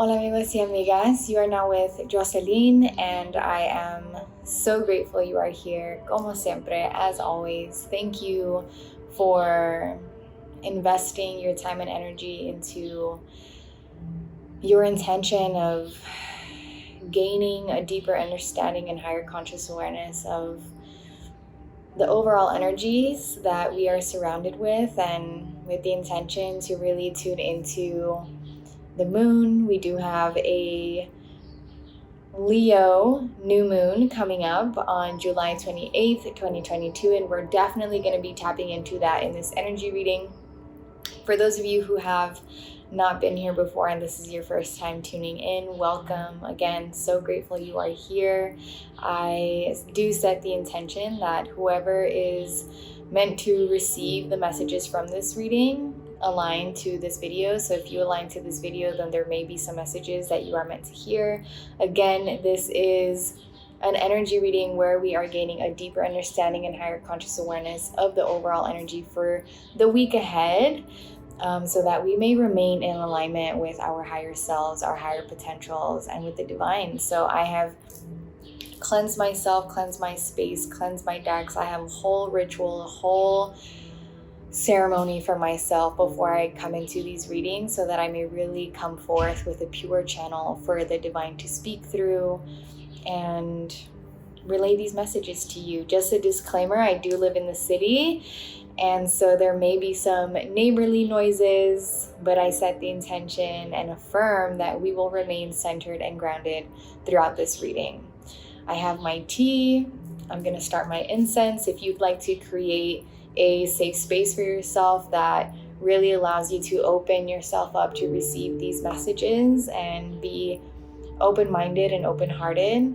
Hola amigos y amigas, you are now with Jocelyn and I am so grateful you are here, como siempre, as always. Thank you for investing your time and energy into your intention of gaining a deeper understanding and higher conscious awareness of the overall energies that we are surrounded with, and with the intention to really tune into the moon. We do have a Leo new moon coming up on July 28th, 2022, and we're definitely going to be tapping into that in this energy reading. For those of you who have not been here before and this is your first time tuning in, welcome again. So grateful you are here. I do set the intention that whoever is meant to receive the messages from this reading align to this video. So if you align to this video, then there may be some messages that you are meant to hear. Again, this is an energy reading where we are gaining a deeper understanding and higher conscious awareness of the overall energy for the week ahead, so that we may remain in alignment with our higher selves, our higher potentials, and with the divine. So I have cleansed myself, cleansed my space, cleansed my decks. I have a whole ritual, a whole ceremony for myself before I come into these readings, so that I may really come forth with a pure channel for the divine to speak through and relay these messages to you. Just a disclaimer, I do live in the city, and so there may be some neighborly noises, but I set the intention and affirm that we will remain centered and grounded throughout this reading. I have my tea. I'm going to start my incense. If you'd like to create a safe space for yourself that really allows you to open yourself up to receive these messages and be open-minded and open-hearted,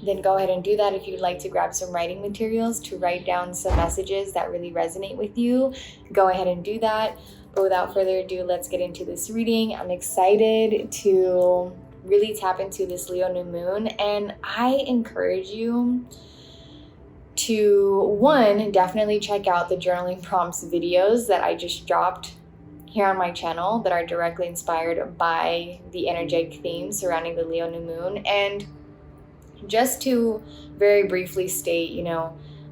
then go ahead and do that. If you'd like to grab some writing materials to write down some messages that really resonate with you, go ahead and do that. But without further ado, let's get into this reading. I'm excited to really tap into this Leo new moon, and I encourage you to, one, definitely check out the journaling prompts videos that I just dropped here on my channel that are directly inspired by the energetic themes surrounding the Leo new moon. And just to very briefly state,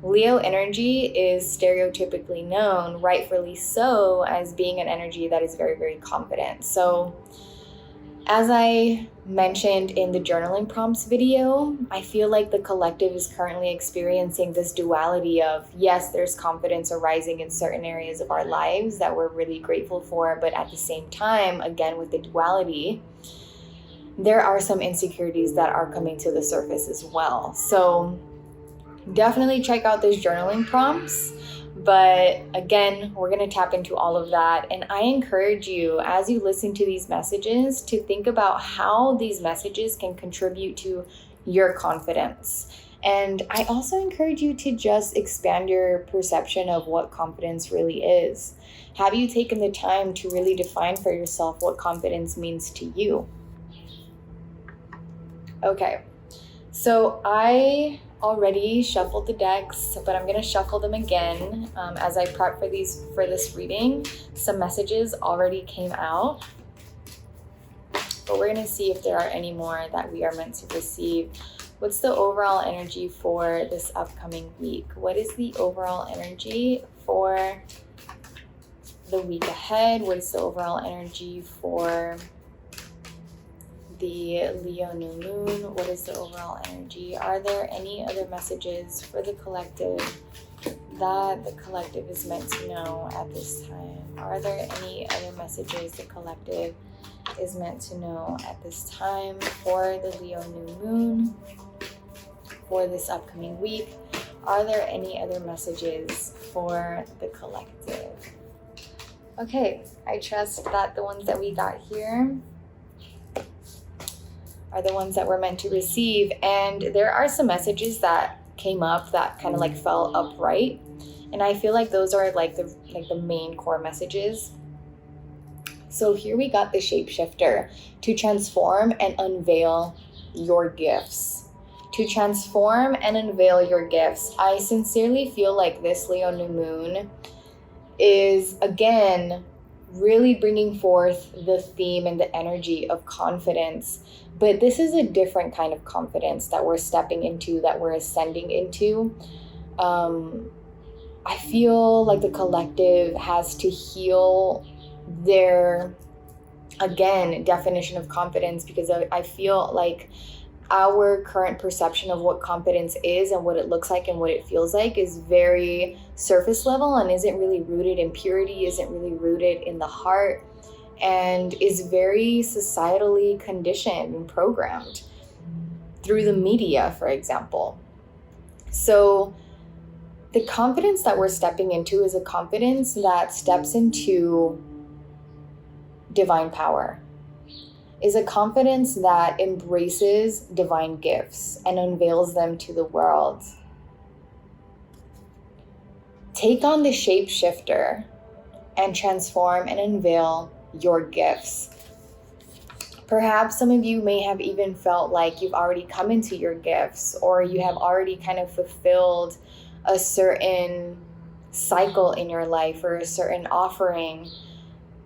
Leo energy is stereotypically known, rightfully so, as being an energy that is very, very confident. So as I mentioned in the journaling prompts video, I feel like the collective is currently experiencing this duality of, yes, there's confidence arising in certain areas of our lives that we're really grateful for, but at the same time, again, with the duality, there are some insecurities that are coming to the surface as well. So definitely check out those journaling prompts. But again, we're going to tap into all of that. And I encourage you, as you listen to these messages, to think about how these messages can contribute to your confidence. And I also encourage you to just expand your perception of what confidence really is. Have you taken the time to really define for yourself what confidence means to you? Okay, so I already shuffled the decks, but I'm going to shuffle them again as I prep for this reading. Some messages already came out, but we're going to see if there are any more that we are meant to receive. What's the overall energy for this upcoming week? What is the overall energy for the week ahead? What is the overall energy for the Leo new moon? What is the overall energy? Are there any other messages for the collective that the collective is meant to know at this time? Are there any other messages the collective is meant to know at this time for the Leo new moon for this upcoming week? Are there any other messages for the collective? Okay, I trust that the ones that we got here are the ones that we're meant to receive. And there are some messages that came up that kind of like fell upright, and I feel like those are like the main core messages. So here we got the shapeshifter: to transform and unveil your gifts. To transform and unveil your gifts. I sincerely feel like this Leo new moon is, again, really bringing forth the theme and the energy of confidence. But this is a different kind of confidence that we're stepping into, that we're ascending into. I feel like the collective has to heal their, again, definition of confidence, because I feel like our current perception of what confidence is and what it looks like and what it feels like is very surface level and isn't really rooted in purity, isn't really rooted in the heart, and is very societally conditioned and programmed through the media, for example. So the confidence that we're stepping into is a confidence that steps into divine power, is a confidence that embraces divine gifts and unveils them to the world. Take on the shapeshifter and transform and unveil your gifts. Perhaps some of you may have even felt like you've already come into your gifts, or you have already kind of fulfilled a certain cycle in your life or a certain offering,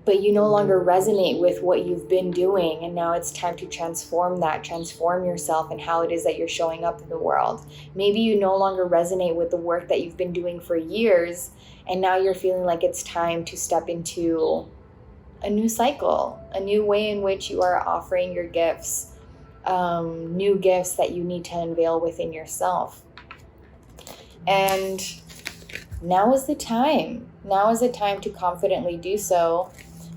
but you no longer resonate with what you've been doing, and now it's time to transform that, transform yourself and how it is that you're showing up in the world. Maybe you no longer resonate with the work that you've been doing for years, and now you're feeling like it's time to step into a new cycle, a new way in which you are offering your gifts, new gifts that you need to unveil within yourself. And now is the time. Now is the time to confidently do so,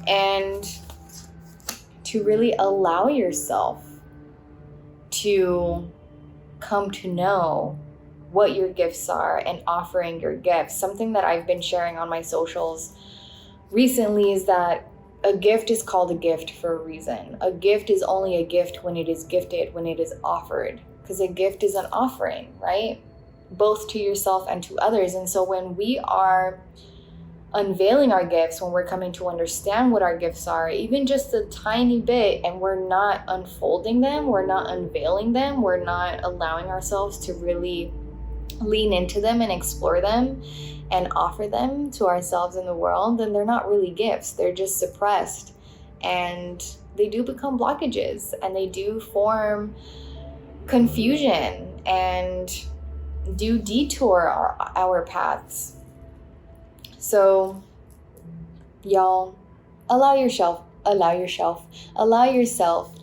and to really allow yourself to come to know what your gifts are and offering your gifts. Something that I've been sharing on my socials recently is that a gift is called a gift for a reason. A gift is only a gift when it is gifted, when it is offered, because a gift is an offering, right? Both to yourself and to others. And so when we are unveiling our gifts, when we're coming to understand what our gifts are, even just a tiny bit, and we're not unfolding them, we're not unveiling them, we're not allowing ourselves to really lean into them and explore them and offer them to ourselves in the world, then they're not really gifts. They're just suppressed, and they do become blockages, and they do form confusion and do detour our paths. So y'all, allow yourself to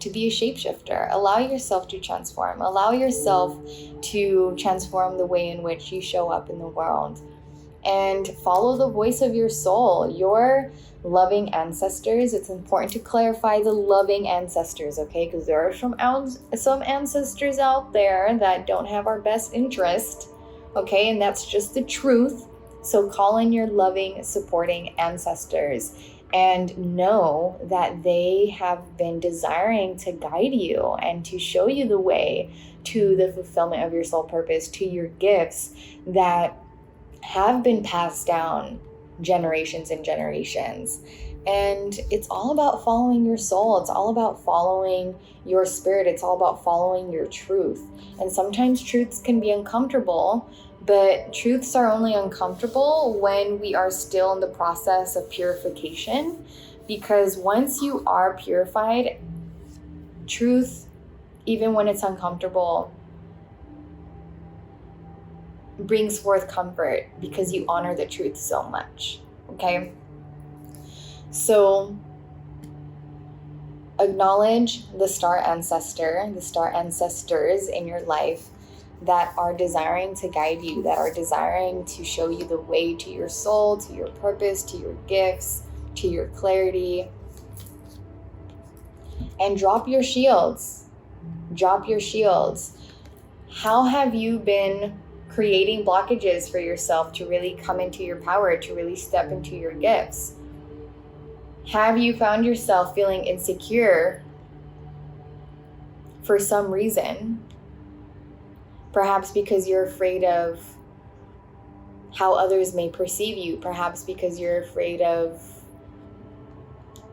be a shapeshifter. Allow yourself to transform. Allow yourself to transform the way in which you show up in the world. And follow the voice of your soul, your loving ancestors. It's important to clarify the loving ancestors, okay? Because there are some ancestors out there that don't have our best interest, okay? And that's just the truth. So call in your loving, supporting ancestors and know that they have been desiring to guide you and to show you the way to the fulfillment of your soul purpose, to your gifts that have been passed down generations and generations. And it's all about following your soul. It's all about following your spirit. It's all about following your truth. And sometimes truths can be uncomfortable, but truths are only uncomfortable when we are still in the process of purification. Because once you are purified, truth, even when it's uncomfortable, brings forth comfort because you honor the truth so much, okay? So acknowledge the star ancestor, the star ancestors in your life that are desiring to guide you, that are desiring to show you the way to your soul, to your purpose, to your gifts, to your clarity. And drop your shields. Drop your shields. How have you been creating blockages for yourself to really come into your power, to really step into your gifts? Have you found yourself feeling insecure for some reason? Perhaps because you're afraid of how others may perceive you. Perhaps because you're afraid of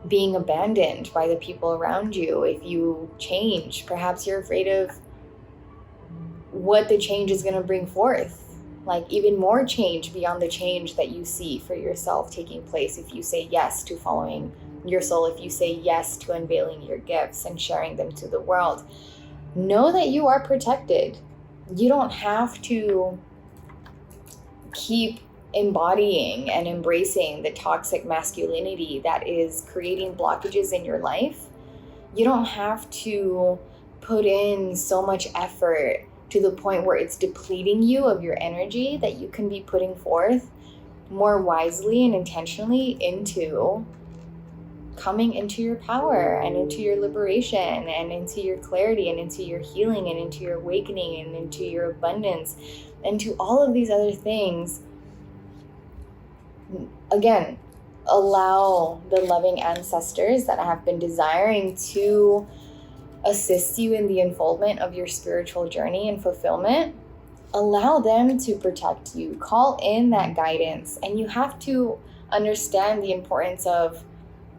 being abandoned by the people around you if you change. Perhaps you're afraid of what the change is going to bring forth. like even more change beyond the change that you see for yourself taking place if you say yes to following your soul, if you say yes to unveiling your gifts and sharing them to the world. Know that you are protected. You don't have to keep embodying and embracing the toxic masculinity that is creating blockages in your life. You don't have to put in so much effort to the point where it's depleting you of your energy that you can be putting forth more wisely and intentionally into coming into your power and into your liberation and into your clarity and into your healing and into your awakening and into your abundance and to all of these other things. Again, allow the loving ancestors that have been desiring to assist you in the unfoldment of your spiritual journey and fulfillment. Allow them to protect you. Call in that guidance. And you have to understand the importance of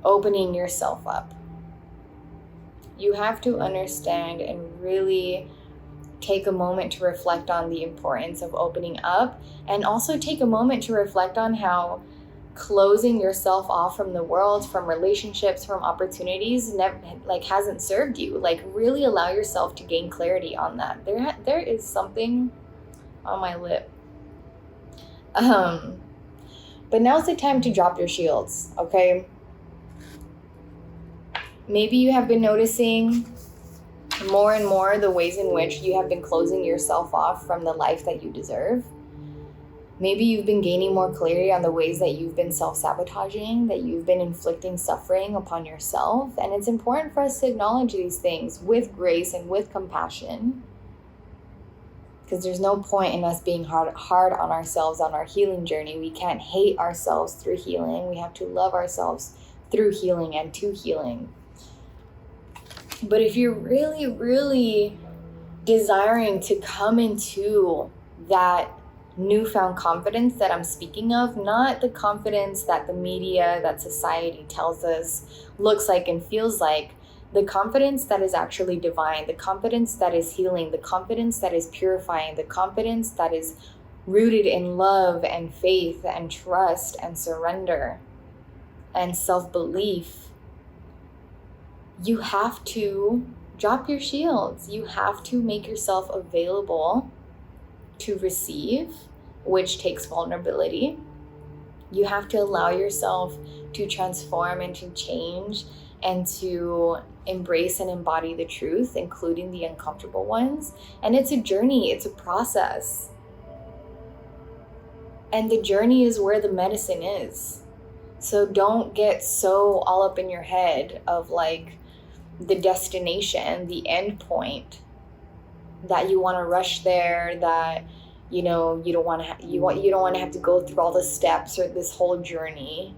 opening yourself up. You have to understand and really take a moment to reflect on the importance of opening up, and also take a moment to reflect on how closing yourself off from the world, from relationships, from opportunities hasn't served you. Like, really allow yourself to gain clarity on that. There is something on my lip. But now's the time to drop your shields, okay? Maybe you have been noticing more and more the ways in which you have been closing yourself off from the life that you deserve. Maybe you've been gaining more clarity on the ways that you've been self-sabotaging, that you've been inflicting suffering upon yourself. And it's important for us to acknowledge these things with grace and with compassion, because there's no point in us being hard on ourselves on our healing journey. We can't hate ourselves through healing. We have to love ourselves through healing and to healing. But if you're really, really desiring to come into that newfound confidence that I'm speaking of, not the confidence that the media, that society tells us looks like and feels like, the confidence that is actually divine, the confidence that is healing, the confidence that is purifying, the confidence that is rooted in love and faith and trust and surrender and self-belief, you have to drop your shields. You have to make yourself available to receive, which takes vulnerability. You have to allow yourself to transform and to change and to embrace and embody the truth, including the uncomfortable ones. And it's a journey, it's a process. And the journey is where the medicine is. So don't get so all up in your head of like the destination, the end point, that you want to rush there, that you don't want to have to go through all the steps or this whole journey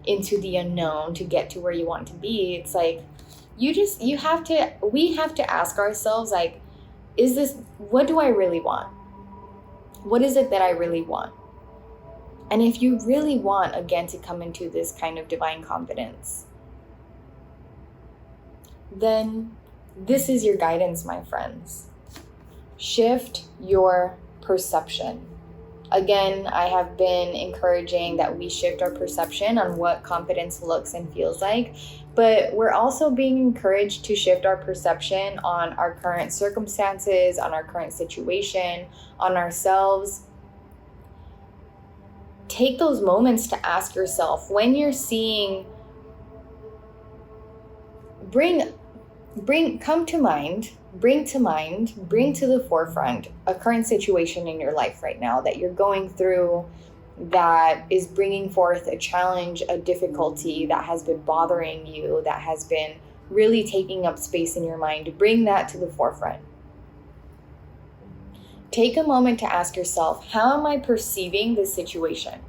into the unknown to get to where you want to be. It's like we have to ask ourselves, like, what do I really want? What is it that I really want? And if you really want, again, to come into this kind of divine confidence, then this is your guidance, my friends. Shift your perception. Again, I have been encouraging that we shift our perception on what confidence looks and feels like, but we're also being encouraged to shift our perception on our current circumstances, on our current situation, on ourselves. Take those moments to ask yourself, when you're seeing, bring to the forefront a current situation in your life right now that you're going through, that is bringing forth a challenge, a difficulty that has been bothering you, that has been really taking up space in your mind. Bring that to the forefront. Take a moment to ask yourself, how am I perceiving this situation?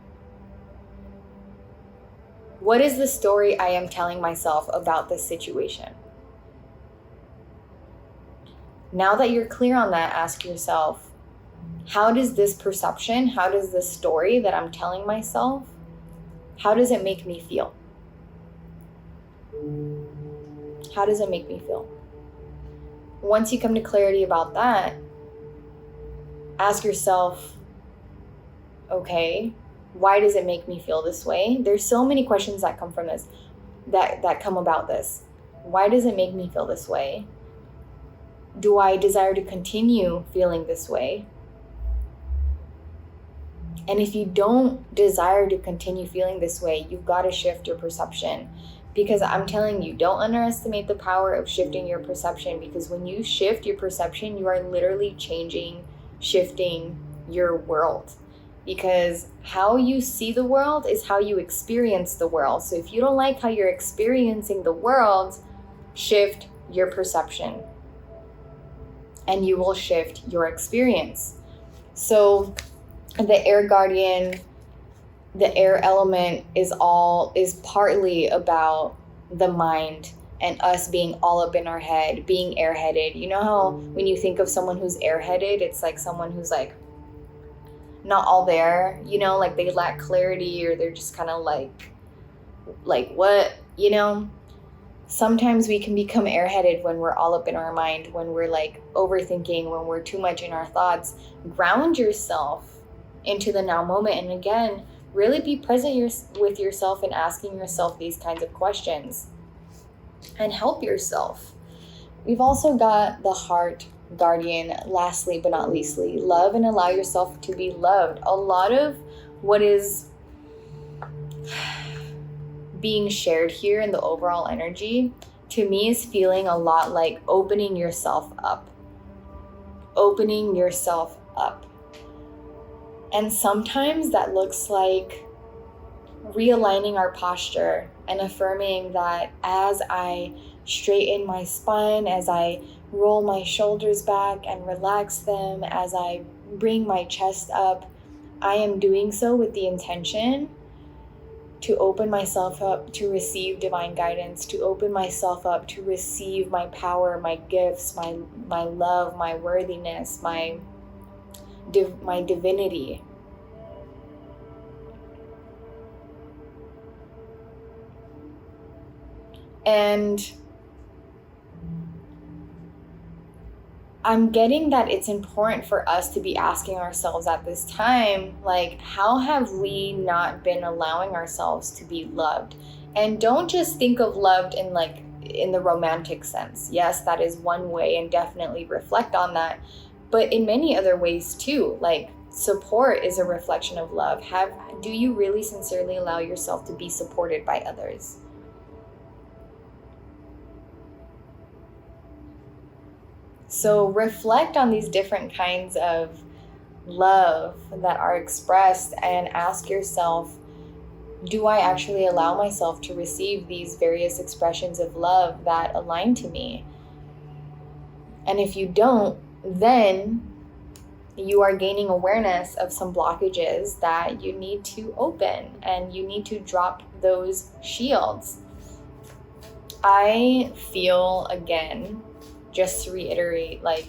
What is the story I am telling myself about this situation? Now that you're clear on that, ask yourself, how does this perception, how does this story that I'm telling myself, how does it make me feel? How does it make me feel? Once you come to clarity about that, ask yourself, Okay, why does it make me feel this way? There's so many questions that come from this, that come about this. Why does it make me feel this way? Do I desire to continue feeling this way? And if you don't desire to continue feeling this way, you've got to shift your perception. Because I'm telling you, don't underestimate the power of shifting your perception, because when you shift your perception, you are literally shifting your world. Because how you see the world is how you experience the world. So if you don't like how you're experiencing the world, shift your perception and you will shift your experience. So the air guardian, the air element is partly about the mind and us being all up in our head, being airheaded. You know how when you think of someone who's airheaded, it's like someone who's like not all there, you know, like they lack clarity, or they're just kind of like what, you know? Sometimes we can become airheaded when we're all up in our mind, when we're like overthinking, when we're too much in our thoughts. Ground yourself into the now moment. And again, really be present with yourself and asking yourself these kinds of questions and help yourself. We've also got the heart guardian, lastly but not leastly, love and allow yourself to be loved. A lot of what is being shared here in the overall energy, to me, is feeling a lot like opening yourself up. And sometimes that looks like realigning our posture and affirming that as I straighten my spine, as I roll my shoulders back and relax them, as I bring my chest up, I am doing so with the intention to open myself up to receive divine guidance, to open myself up to receive my power, my gifts, my love, my worthiness, my divinity. And I'm getting that it's important for us to be asking ourselves at this time, like, how have we not been allowing ourselves to be loved? And don't just think of loved in the romantic sense. Yes, that is one way, and definitely reflect on that. But in many other ways too, like support is a reflection of love. Do you really sincerely allow yourself to be supported by others? So reflect on these different kinds of love that are expressed and ask yourself, do I actually allow myself to receive these various expressions of love that align to me? And if you don't, then you are gaining awareness of some blockages that you need to open, and you need to drop those shields. I feel, again, just to reiterate, like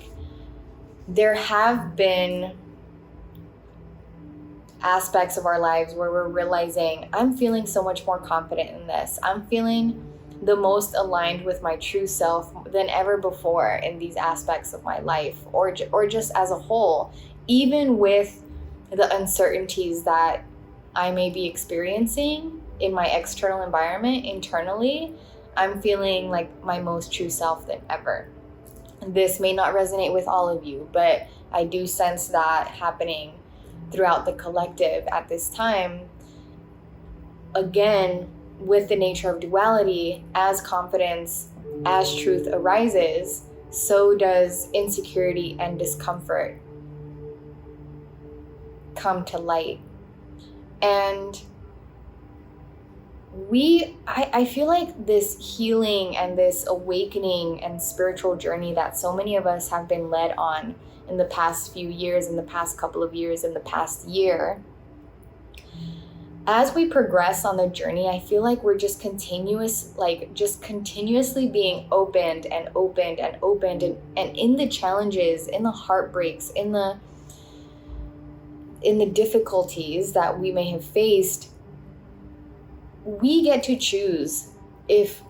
there have been aspects of our lives where we're realizing, I'm feeling so much more confident in this. I'm feeling the most aligned with my true self than ever before in these aspects of my life, or just as a whole, even with the uncertainties that I may be experiencing in my external environment. Internally, I'm feeling like my most true self than ever. This may not resonate with all of you, but I do sense that happening throughout the collective at this time. Again, with the nature of duality, as confidence, as truth arises, so does insecurity and discomfort come to light. And I feel like this healing and this awakening and spiritual journey that so many of us have been led on in the past few years, in the past couple of years, in the past year, as we progress on the journey, I feel like we're just continuously being opened and opened and opened, and in the challenges, in the heartbreaks, in the difficulties that we may have faced, we get to choose if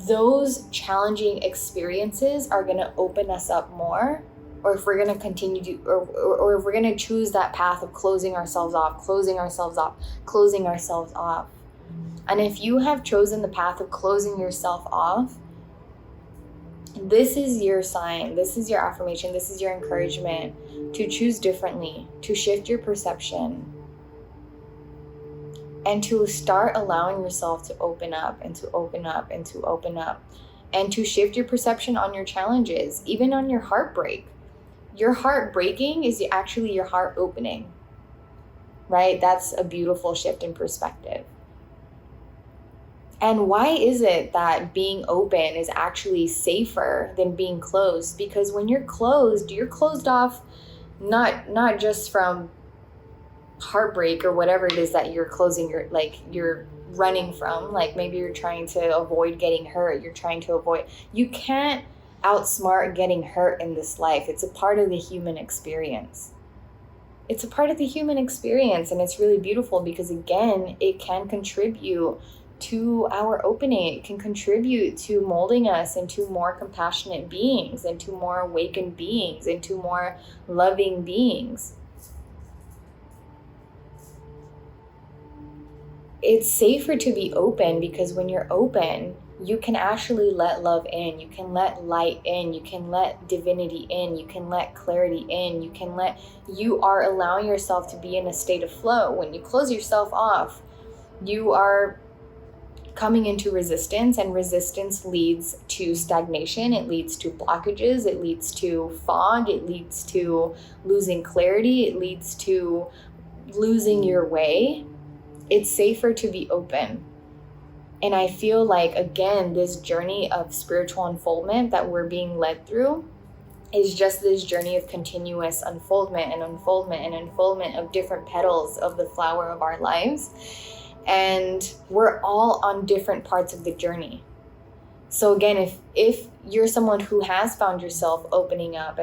those challenging experiences are going to open us up more, or if we're going to continue to, or if we're going to choose that path of closing ourselves off. And if you have chosen the path of closing yourself off, this is your sign, this is your affirmation, this is your encouragement to choose differently, to shift your perception, and to start allowing yourself to open up and to open up and to open up, and to shift your perception on your challenges, even on your heartbreak. Your heart breaking is actually your heart opening, right? That's a beautiful shift in perspective. And why is it that being open is actually safer than being closed? Because when you're closed off not just from heartbreak or whatever it is that you're closing you're running from, like maybe you're trying to avoid getting hurt, you can't outsmart getting hurt in this life. It's a part of the human experience. And it's really beautiful because, again, it can contribute to our opening. It can contribute to molding us into more compassionate beings, into more awakened beings, into more loving beings. It's safer to be open because when you're open, you can actually let love in, you can let light in, you can let divinity in, you can let clarity in, you are allowing yourself to be in a state of flow. When you close yourself off, you are coming into resistance, and resistance leads to stagnation, it leads to blockages, it leads to fog, it leads to losing clarity, it leads to losing your way. It's safer to be open. And I feel like, again, this journey of spiritual unfoldment that we're being led through is just this journey of continuous unfoldment of different petals of the flower of our lives. And we're all on different parts of the journey. So again, if you're someone who has found yourself opening up,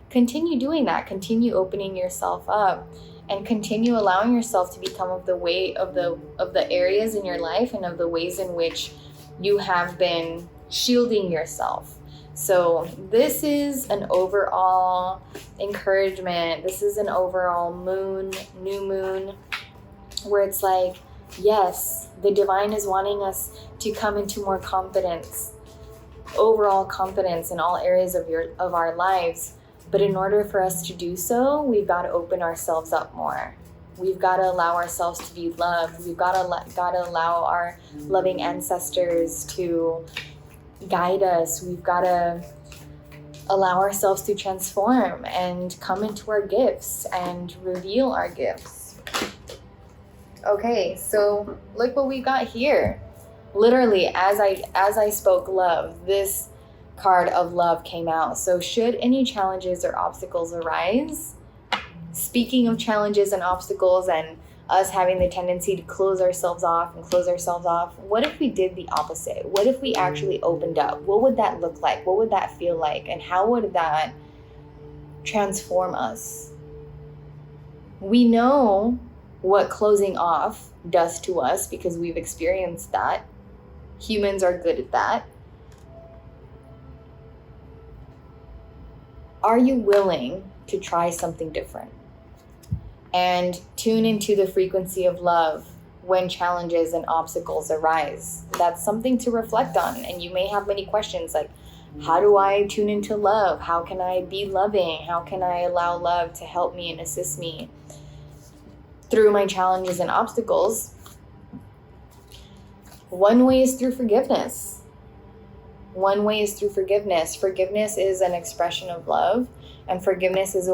continue doing that. Continue opening yourself up. And continue allowing yourself to become of the areas in your life and of the ways in which you have been shielding yourself. So this is an overall encouragement. This is an overall new moon, where it's like, yes, the divine is wanting us to come into more confidence, overall confidence in all areas of our lives. But in order for us to do so, we've got to open ourselves up more. We've got to allow ourselves to be loved. We've got to allow our loving ancestors to guide us. We've got to allow ourselves to transform and come into our gifts and reveal our gifts. Okay, so look what we got here. Literally, as I spoke love, this card of love came out. So should any challenges or obstacles arise, speaking of challenges and obstacles and us having the tendency to close ourselves off, what if we did the opposite? What if we actually opened up? What would that look like? What would that feel like? And how would that transform us? We know what closing off does to us because we've experienced that. Humans are good at that. Are you willing to try something different and tune into the frequency of love when challenges and obstacles arise? That's something to reflect on. And you may have many questions like, how do I tune into love? How can I be loving? How can I allow love to help me and assist me through my challenges and obstacles? One way is through forgiveness. Forgiveness is an expression of love, and forgiveness is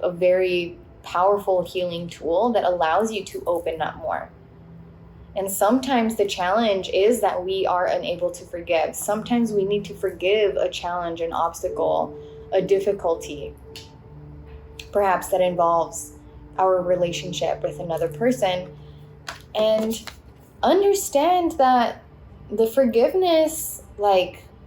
a very powerful healing tool that allows you to open up more. And sometimes the challenge is that we are unable to forgive. Sometimes we need to forgive a challenge, an obstacle, a difficulty, perhaps that involves our relationship with another person, and understand that the forgiveness,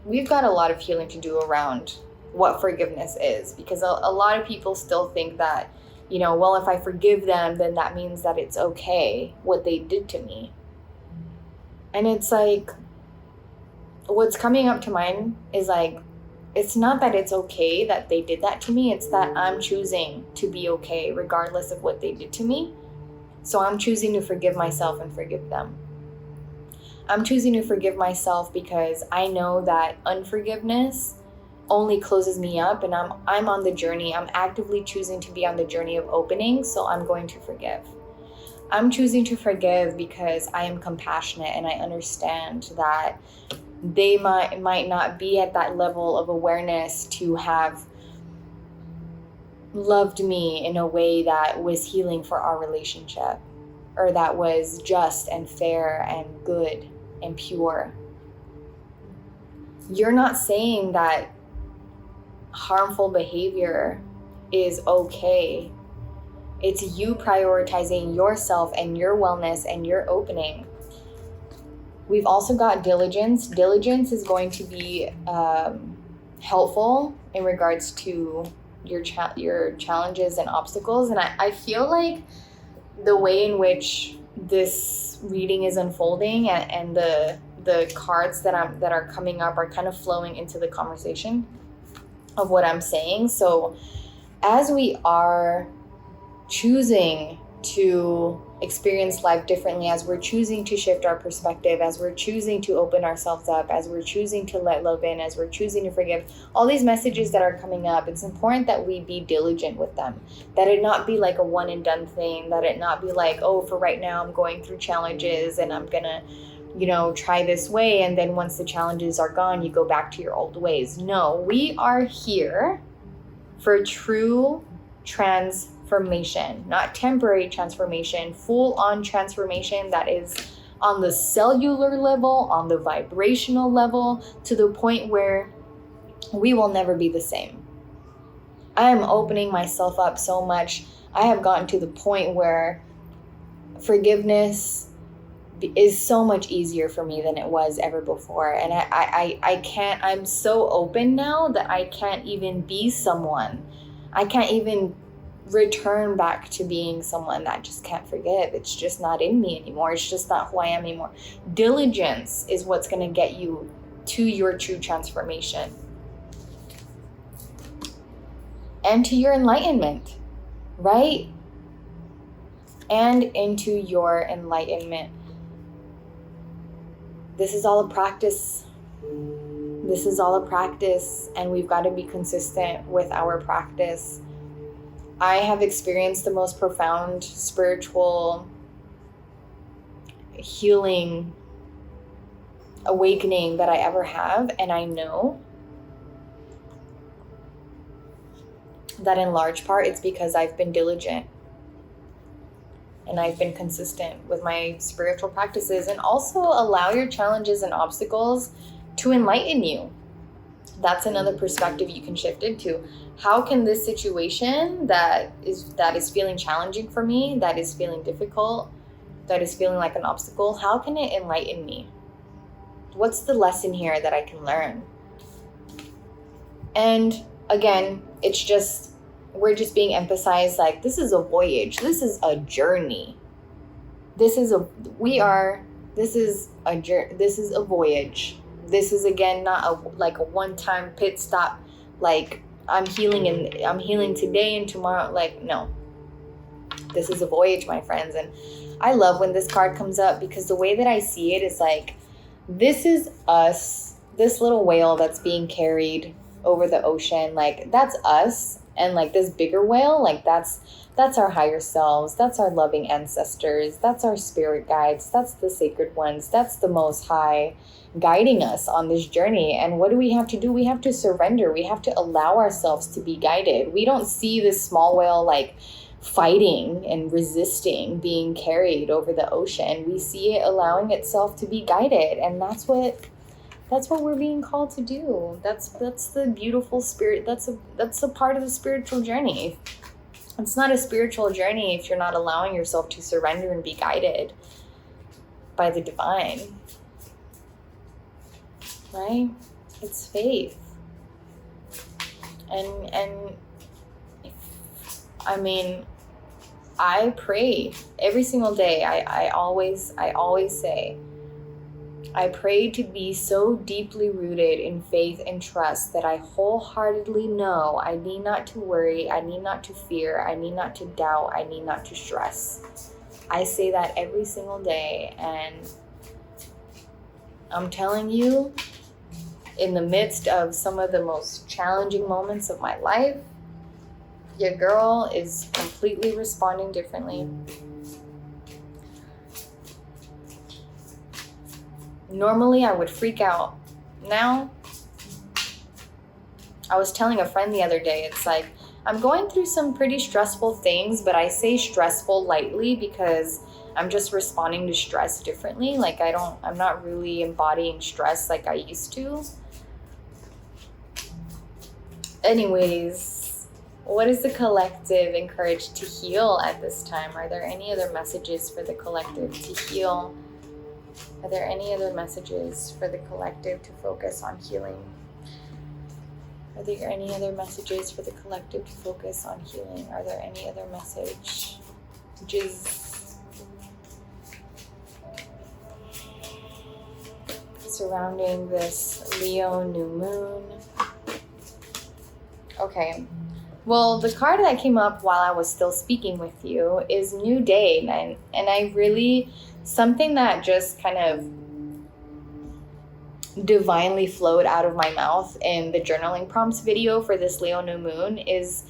we've got a lot of healing to do around what forgiveness is, because a lot of people still think that, well, if I forgive them, then that means that it's okay what they did to me. And it's like, what's coming up to mind is like, it's not that it's okay that they did that to me. It's that I'm choosing to be okay regardless of what they did to me. So I'm choosing to forgive myself and forgive them. I'm choosing to forgive myself because I know that unforgiveness only closes me up, and I'm on the journey. I'm actively choosing to be on the journey of opening, so I'm going to forgive. I'm choosing to forgive because I am compassionate and I understand that they might not be at that level of awareness to have loved me in a way that was healing for our relationship, or that was just and fair and good and pure. You're not saying that harmful behavior is okay. It's you prioritizing yourself and your wellness and your opening. We've also got diligence. Diligence is going to be helpful in regards to your challenges and obstacles. And I feel like the way in which this reading is unfolding and the cards that are coming up are kind of flowing into the conversation of what I'm saying. So as we are choosing to experience life differently, as we're choosing to shift our perspective, as we're choosing to open ourselves up, as we're choosing to let love in, as we're choosing to forgive, all these messages that are coming up, it's important that we be diligent with them, that it not be like a one and done thing, that it not be like, oh, for right now I'm going through challenges and I'm gonna try this way, and then once the challenges are gone, you go back to your old ways. No, we are here for true transformation, not temporary transformation, full-on transformation that is on the cellular level, on the vibrational level, to the point where we will never be the same. I am opening myself up so much. I have gotten to the point where forgiveness is so much easier for me than it was ever before. And I can't, I'm so open now that I can't even be someone. I can't even return back to being someone that just can't forgive. It's just not in me anymore. It's just not who I am anymore. Diligence is what's going to get you to your true transformation and to your enlightenment, right? And into your enlightenment. This is all a practice. This is all a practice, and we've got to be consistent with our practice. I have experienced the most profound spiritual healing awakening that I ever have, and I know that in large part it's because I've been diligent and I've been consistent with my spiritual practices. And also allow your challenges and obstacles to enlighten you. That's another perspective you can shift into. How can this situation that is feeling challenging for me, that is feeling difficult, that is feeling like an obstacle, how can it enlighten me? What's the lesson here that I can learn? And again, we're just being emphasized like, this is a voyage. This is a journey. This is a voyage. This is, again, not a one-time pit stop. Like, I'm healing today and tomorrow. Like, no, this is a voyage, my friends. And I love when this card comes up, because the way that I see it is like, this is us, this little whale that's being carried over the ocean. Like, that's us. And like this bigger whale, like that's our higher selves. That's our loving ancestors. That's our spirit guides. That's the sacred ones. That's the Most High guiding us on this journey. And what do we have to do? We have to surrender. We have to allow ourselves to be guided. We don't see this small whale like fighting and resisting being carried over the ocean. We see it allowing itself to be guided. And that's what we're being called to do. That's the beautiful spirit. That's a part of the spiritual journey. It's not a spiritual journey if you're not allowing yourself to surrender and be guided by the divine. Right? It's faith. And I mean, I pray every single day. I always say, I pray to be so deeply rooted in faith and trust that I wholeheartedly know I need not to worry, I need not to fear, I need not to doubt, I need not to stress. I say that every single day, and I'm telling you, in the midst of some of the most challenging moments of my life, your girl is completely responding differently. Normally, I would freak out. Now, I was telling a friend the other day, it's like, I'm going through some pretty stressful things, but I say stressful lightly because I'm just responding to stress differently. Like, I'm not really embodying stress like I used to. Anyways, what is the collective encouraged to heal at this time? Are there any other messages for the collective to heal? Are there any other messages for the collective to focus on healing? Are there any other messages for the collective to focus on healing? Are there any other messages surrounding this Leo new moon? Okay. Well, the card that came up while I was still speaking with you is New Day. And I really, something that just kind of divinely flowed out of my mouth in the journaling prompts video for this Leo new moon is,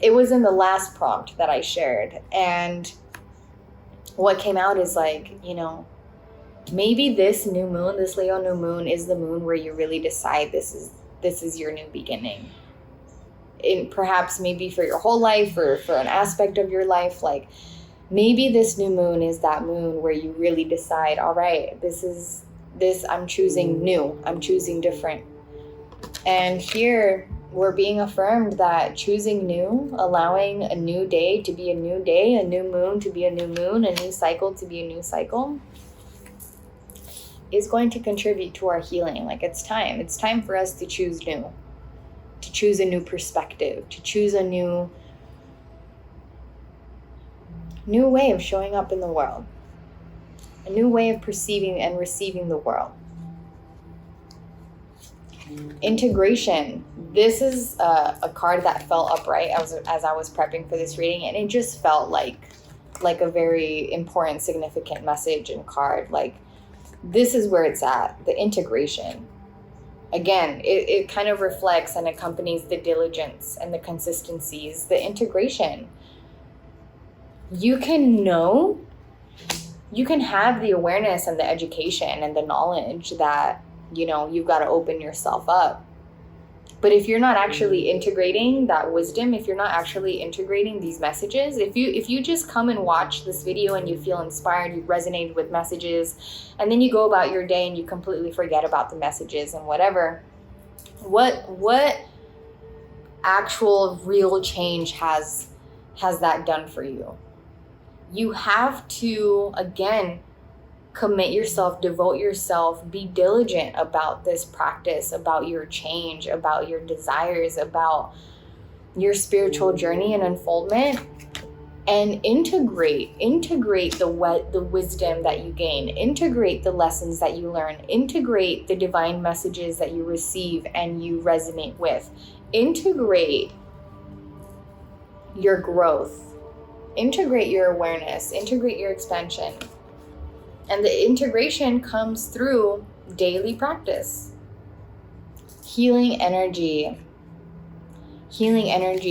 it was in the last prompt that I shared. And what came out is like, maybe this new moon, this Leo new moon, is the moon where you really decide this is your new beginning. Perhaps maybe for your whole life or for an aspect of your life, like maybe this new moon is that moon where you really decide, all right, I'm choosing new, I'm choosing different. And here we're being affirmed that choosing new, allowing a new day to be a new day, a new moon to be a new moon, a new cycle to be a new cycle, is going to contribute to our healing. Like it's time for us to choose new. To choose a new perspective, to choose a new way of showing up in the world, a new way of perceiving and receiving the world. Integration. This is a card that fell upright as I was prepping for this reading, and it just felt like a very important, significant message and card. Like, this is where it's at, the integration. Again, it kind of reflects and accompanies the diligence and the consistencies, the integration. You can have the awareness and the education and the knowledge that, you've got to open yourself up. But if you're not actually integrating that wisdom, if you're not actually integrating these messages, if you just come and watch this video and you feel inspired, you resonate with messages, and then you go about your day and you completely forget about the messages and whatever, what actual real change has that done for you? You have to, again, commit yourself, devote yourself, be diligent about this practice, about your change, about your desires, about your spiritual journey and unfoldment, and integrate the wisdom that you gain, integrate the lessons that you learn, integrate the divine messages that you receive and you resonate with, integrate your growth, integrate your awareness, integrate your expansion. And the integration comes through daily practice. Healing energy.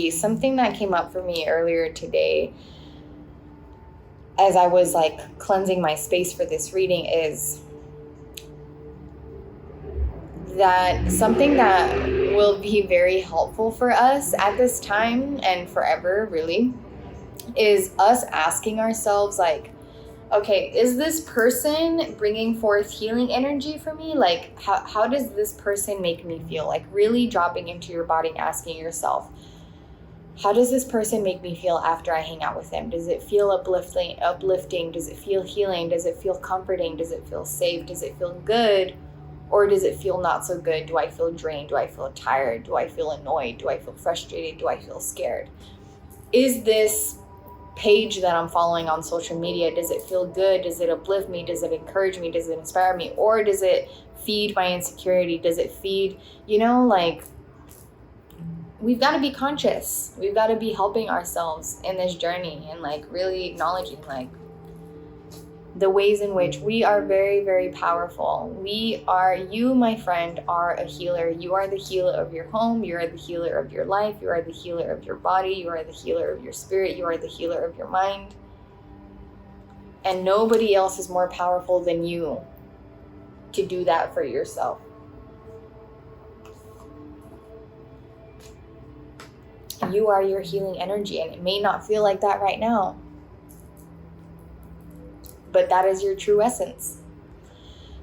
Something that came up for me earlier today as I was cleansing my space for this reading is that something that will be very helpful for us at this time and forever, really, is us asking ourselves, okay, is this person bringing forth healing energy for me? How does this person make me feel? Really dropping into your body, asking yourself, how does this person make me feel after I hang out with them? Does it feel uplifting? Does it feel healing? Does it feel comforting? Does it feel safe? Does it feel good? Or does it feel not so good? Do I feel drained? Do I feel tired? Do I feel annoyed? Do I feel frustrated? Do I feel scared? Is this page that I'm following on social media, does it feel good? Does it uplift me? Does it encourage me? Does it inspire me? Or does it feed my insecurity? Does it feed, like, we've got to be conscious. We've got to be helping ourselves in this journey and like really acknowledging like the ways in which we are very, very powerful. You, my friend, are a healer. You are the healer of your home. You are the healer of your life. You are the healer of your body. You are the healer of your spirit. You are the healer of your mind. And nobody else is more powerful than you to do that for yourself. You are your healing energy, and it may not feel like that right now, but that is your true essence.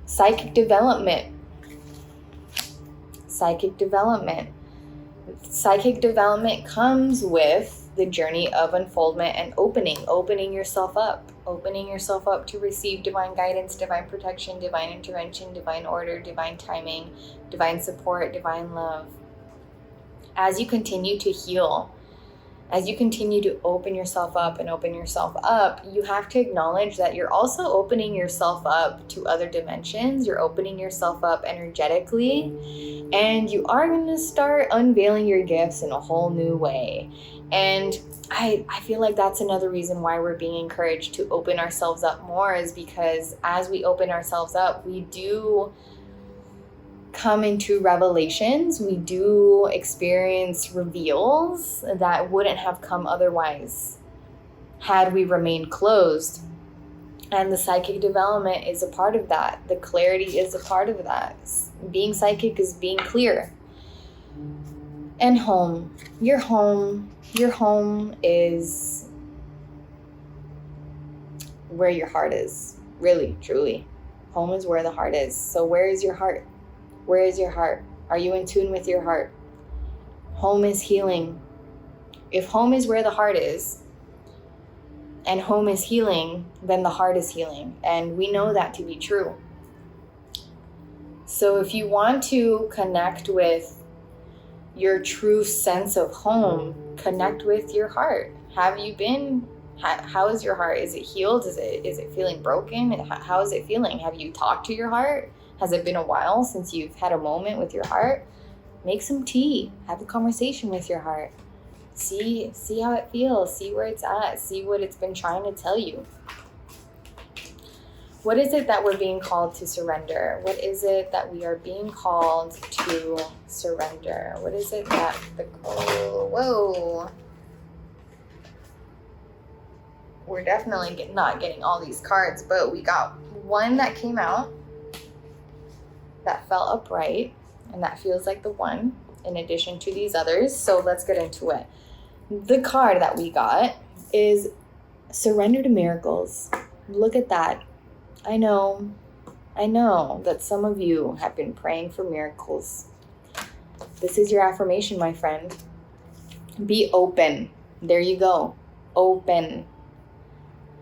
Psychic development. Psychic development comes with the journey of unfoldment and opening yourself up to receive divine guidance, divine protection, divine intervention, divine order, divine timing, divine support, divine love. As you continue to heal, as you continue to open yourself up, you have to acknowledge that you're also opening yourself up to other dimensions. You're opening yourself up energetically, and you are going to start unveiling your gifts in a whole new way. And I feel like that's another reason why we're being encouraged to open ourselves up more, is because as we open ourselves up, we do come into revelations, we do experience reveals that wouldn't have come otherwise had we remained closed. And the psychic development is a part of that. The clarity is a part of that. Being psychic is being clear. And your home is where your heart is. Really, truly. Home is where the heart is. So where is your heart? Where is your heart? Are you in tune with your heart? Home is healing. If home is where the heart is, and home is healing, then the heart is healing. And we know that to be true. So if you want to connect with your true sense of home, connect with your heart. How is your heart? Is it healed? Is it feeling broken? How is it feeling? Have you talked to your heart? Has it been a while since you've had a moment with your heart? Make some tea. Have a conversation with your heart. See how it feels. See where it's at. See what it's been trying to tell you. What is it that we're being called to surrender? What is it that we are being called to surrender? What is it that whoa. We're definitely not getting all these cards, but we got one that came out that fell upright, and that feels like the one in addition to these others. So let's get into it. The card that we got is Surrender to Miracles. Look at that. I know that some of you have been praying for miracles. This is your affirmation, my friend. Be open. There you go. Open.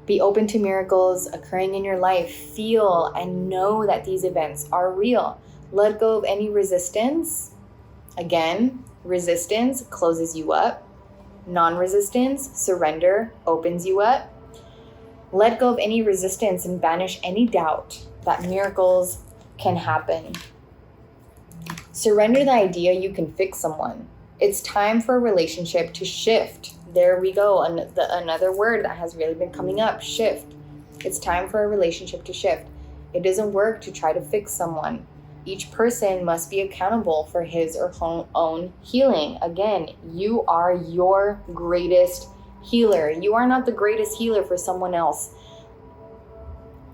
Be open to miracles occurring in your life. Feel and know that these events are real. Let go of any resistance. Again, resistance closes you up. Non-resistance, surrender, opens you up. Let go of any resistance and banish any doubt that miracles can happen. Surrender the idea you can fix someone. It's time for a relationship to shift. There we go. Another word that has really been coming up, shift. It's time for a relationship to shift. It doesn't work to try to fix someone. Each person must be accountable for his or her own healing. Again, you are your greatest healer. You are not the greatest healer for someone else.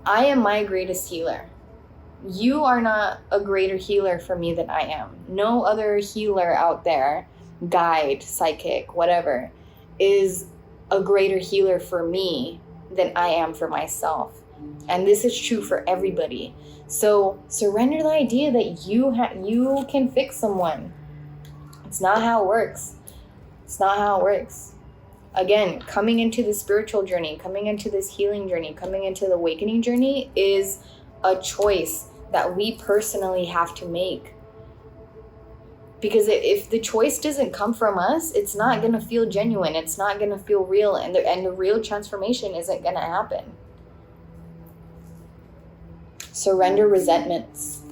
I am my greatest healer. You are not a greater healer for me than I am. No other healer out there, guide, psychic, whatever, is a greater healer for me than I am for myself. And this is true for everybody. So surrender the idea that you can fix someone. It's not how it works. It's not how it works. Again, coming into the spiritual journey, coming into this healing journey, coming into the awakening journey is a choice that we personally have to make. Because if the choice doesn't come from us, it's not going to feel genuine. It's not going to feel real. And the real transformation isn't going to happen. Surrender resentments.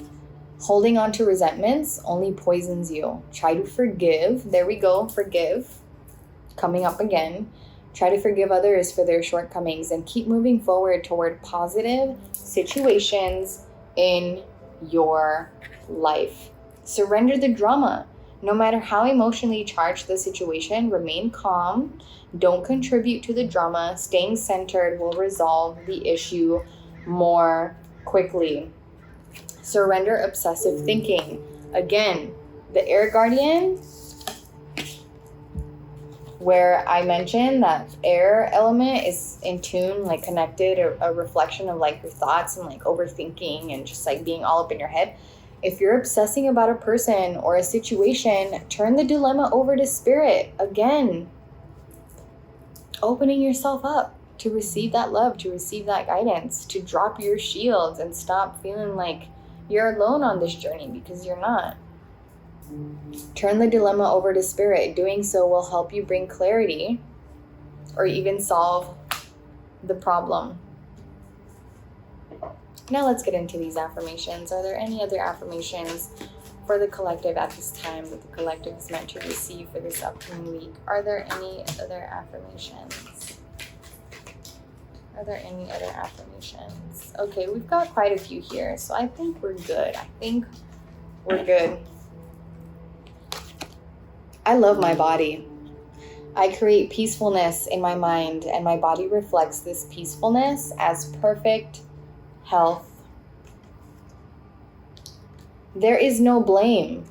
Holding on to resentments only poisons you. Try to forgive. There we go. Forgive. Coming up again. Try to forgive others for their shortcomings and keep moving forward toward positive situations in your life. Surrender the drama. No matter how emotionally charged the situation, remain calm. Don't contribute to the drama. Staying centered will resolve the issue more quickly. Surrender obsessive thinking. Again, the air guardian, where I mentioned that air element is in tune, like connected, a reflection of like your thoughts and like overthinking and just like being all up in your head. If you're obsessing about a person or a situation, turn the dilemma over to spirit. Again, opening yourself up to receive that love, to receive that guidance, to drop your shields and stop feeling like you're alone on this journey, because you're not. Turn the dilemma over to spirit. Doing so will help you bring clarity or even solve the problem. Now let's get into these affirmations. Are there any other affirmations for the collective at this time that the collective is meant to receive for this upcoming week? Are there any other affirmations? Are there any other affirmations? Okay, we've got quite a few here, so I think we're good. I love my body. I create peacefulness in my mind, and my body reflects this peacefulness as perfect health. There is no blame.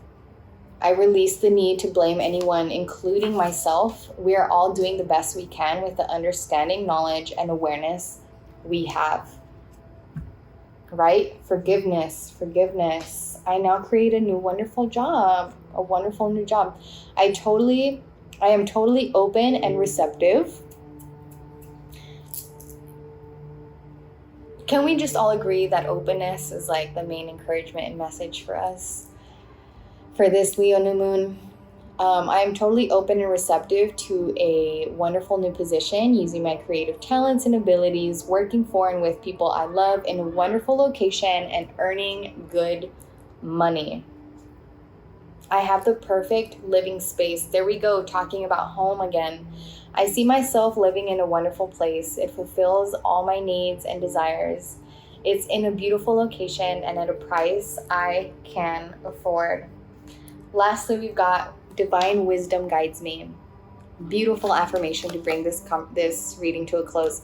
I release the need to blame anyone, including myself. We are all doing the best we can with the understanding, knowledge, and awareness we have. Right? Forgiveness. I now create a wonderful new job. I am totally open and receptive. Can we just all agree that openness is like the main encouragement and message for us for this Leo new moon? I am totally open and receptive to a wonderful new position, using my creative talents and abilities, working for and with people I love in a wonderful location, and earning good money. I have the perfect living space. There we go, talking about home again. I see myself living in a wonderful place. It fulfills all my needs and desires. It's in a beautiful location and at a price I can afford. Lastly, we've got divine wisdom guides me. Beautiful affirmation to bring this reading to a close.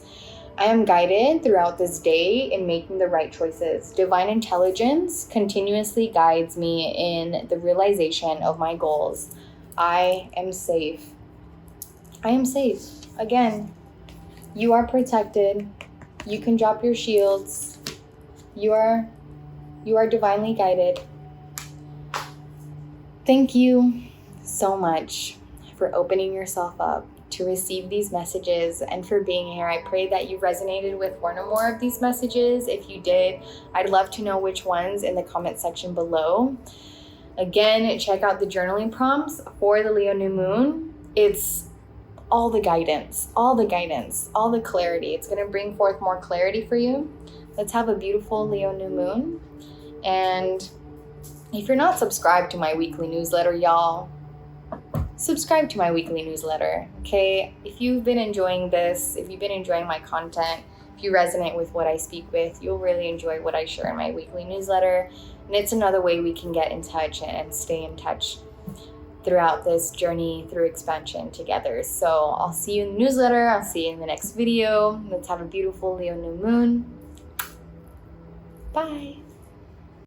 I am guided throughout this day in making the right choices. Divine intelligence continuously guides me in the realization of my goals. I am safe. Again, you are protected. You can drop your shields. You are divinely guided. Thank you so much for opening yourself up to receive these messages and for being here. I pray that you resonated with one or more of these messages. If you did, I'd love to know which ones in the comment section below. Again, check out the journaling prompts for the Leo new moon. It's all the guidance, all the clarity. It's going to bring forth more clarity for you. Let's have a beautiful Leo new moon. And if you're not subscribed to my weekly newsletter, y'all, subscribe to my weekly newsletter, okay? If you've been enjoying this, if you've been enjoying my content, if you resonate with what I speak with, you'll really enjoy what I share in my weekly newsletter. And it's another way we can get in touch and stay in touch throughout this journey through expansion together. So I'll see you in the newsletter. I'll see you in the next video. Let's have a beautiful Leo new moon. Bye.